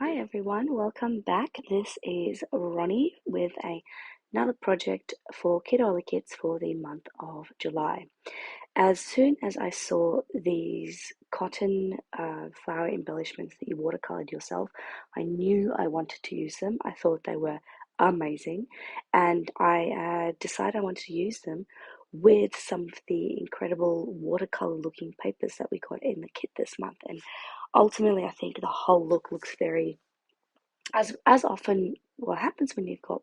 Hi everyone, welcome back. This is Ronnie with another project for Kidola Kits for the month of July. As soon as I saw these cotton flower embellishments that you watercolored yourself, I knew I wanted to use them. I thought they were amazing, and I decided I wanted to use them with some of the incredible watercolor looking papers that we got in the kit this month. And ultimately, I think the whole look looks very, as often what happens when you've got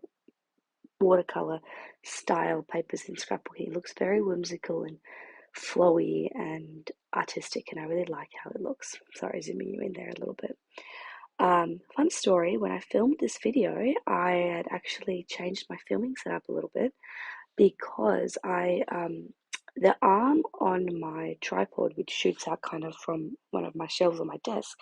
watercolor style papers in scrapbooking. It looks very whimsical and flowy and artistic, and I really like how it looks. Sorry, zooming you in there a little bit. Fun story, when I filmed this video, I had actually changed my filming setup a little bit because the arm on my tripod, which shoots out kind of from one of my shelves on my desk,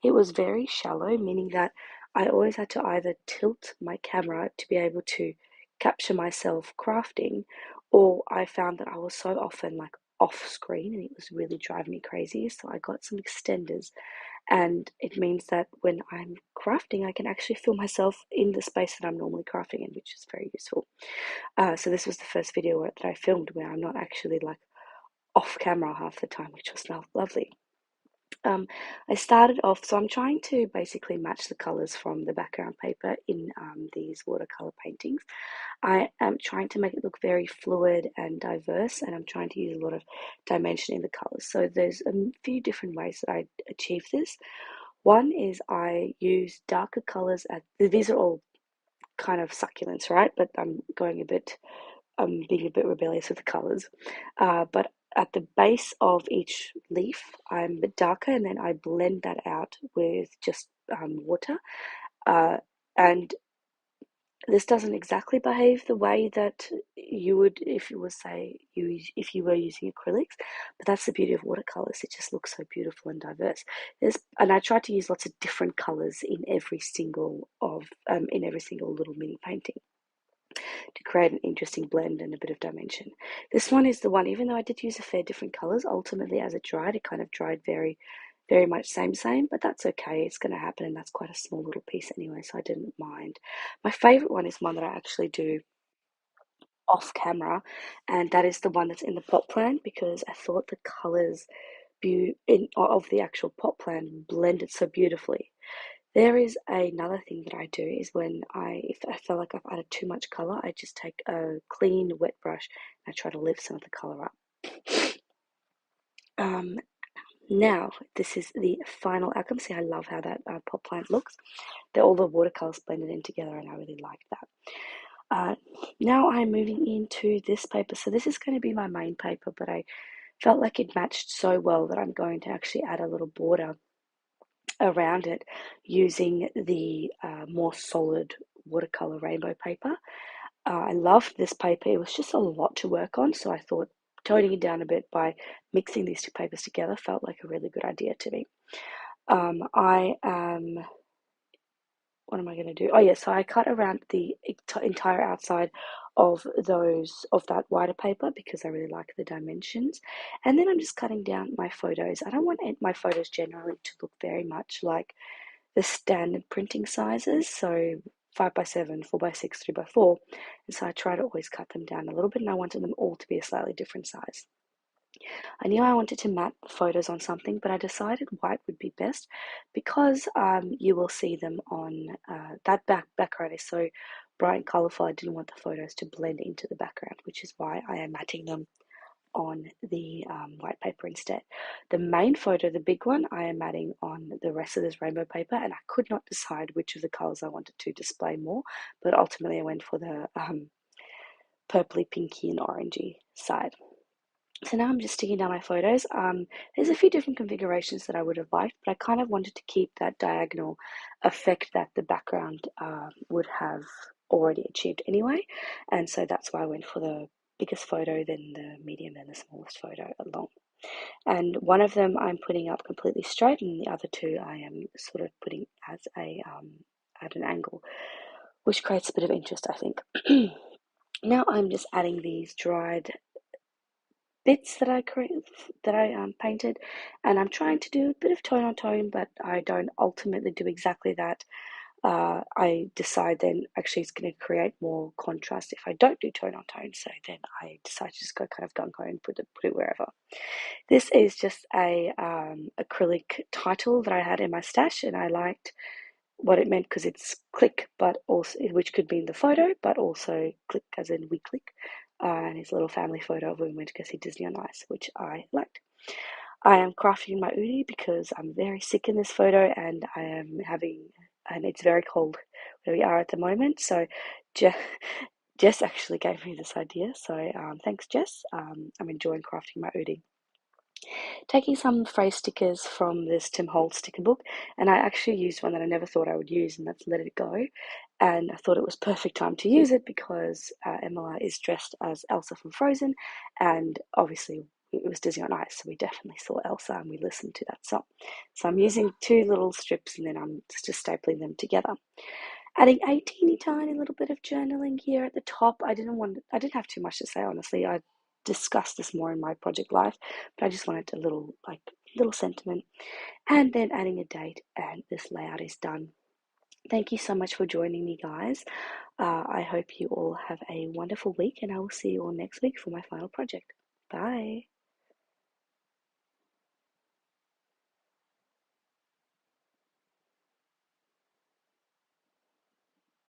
it was very shallow, meaning that I always had to either tilt my camera to be able to capture myself crafting, or I found that I was so often like off screen and it was really driving me crazy. So I got some extenders, and it means that when I'm crafting, I can actually film myself in the space that I'm normally crafting in, which is very useful. So this was the first video that I filmed where I'm not actually like off camera half the time, which was lovely. Um, I started off, so I'm trying to basically match the colors from the background paper in these watercolor paintings. I am trying to make it look very fluid and diverse, and I'm trying to use a lot of dimension in the colors. So there's a few different ways that I achieve this. One is I use darker colors these are all kind of succulents, right? But I'm being a bit rebellious with the colors. But at the base of each leaf, I'm a bit darker, and then I blend that out with just water. Uh, and this doesn't exactly behave the way that you would if you were, say, if you were using acrylics, but that's the beauty of watercolors. It just looks so beautiful and diverse. And I tried to use lots of different colors in every single little mini painting to create an interesting blend and a bit of dimension. This one is the one, even though I did use a fair different colors, ultimately as it dried, it kind of dried very, very much same, but that's okay. It's going to happen, and that's quite a small little piece anyway, so I didn't mind. My favorite one is one that I actually do off camera, and that is the one that's in the pot plant, because I thought the colors of the actual pot plant blended so beautifully. There is another thing that I do is if I feel like I've added too much color, I just take a clean wet brush and I try to lift some of the color up. Um, Now, this is the final outcome. See, I love how that pot plant looks. All the watercolors blended in together, and I really like that. Uh, Now I'm moving into this paper. So this is going to be my main paper, but I felt like it matched so well that I'm going to actually add a little border around it using the more solid watercolor rainbow paper. I loved this paper. It was just a lot to work on, so I thought toning it down a bit by mixing these two papers together felt like a really good idea to me. I am What am I going to do? Oh yeah, so I cut around the entire outside of that wider paper because I really like the dimensions. And then I'm just cutting down my photos. I don't want my photos generally to look very much like the standard printing sizes, so 5x7, 4x6, 3x4. And so I try to always cut them down a little bit, and I wanted them all to be a slightly different size. I knew I wanted to map photos on something, but I decided white would be best because you will see them on that background is so bright and colorful. I didn't want the photos to blend into the background, which is why I am matting them on the white paper instead. The main photo, the big one, I am matting on the rest of this rainbow paper, and I could not decide which of the colors I wanted to display more, but ultimately I went for the purpley, pinky, and orangey side. So now I'm just sticking down my photos. There's a few different configurations that I would have liked, but I kind of wanted to keep that diagonal effect that the background would have already achieved anyway. And so that's why I went for the biggest photo, then the medium, then the smallest photo along. And one of them I'm putting up completely straight, and the other two I am sort of putting as at an angle, which creates a bit of interest, I think. Now I'm just adding these dried bits that I painted, and I'm trying to do a bit of tone on tone, but I don't ultimately do exactly that. I decide then actually it's going to create more contrast if I don't do tone on tone. So then I decide to just go kind of gung ho and put it wherever. This is just a acrylic title that I had in my stash, and I liked what it meant because it's click, but also which could mean the photo, but also click as in we click. And it's a little family photo of when we went to go see Disney on Ice, which I liked. I am crafting my udi because I'm very sick in this photo and I am having, and it's very cold where we are at the moment. So Jess actually gave me this idea. So thanks, Jess. I'm enjoying crafting my udi. Taking some phrase stickers from this Tim Holtz sticker book, and I actually used one that I never thought I would use, and that's Let It Go. And I thought it was perfect time to use it because Emma is dressed as Elsa from Frozen, and obviously it was Disney on Ice, so we definitely saw Elsa and we listened to that song. So I'm using two little strips and then I'm just stapling them together. Adding a teeny tiny little bit of journaling here at the top. I didn't have too much to say, honestly. I discussed this more in my project life, but I just wanted a little sentiment. And then adding a date, and this layout is done. Thank you so much for joining me, guys. I hope you all have a wonderful week, and I will see you all next week for my final project. Bye.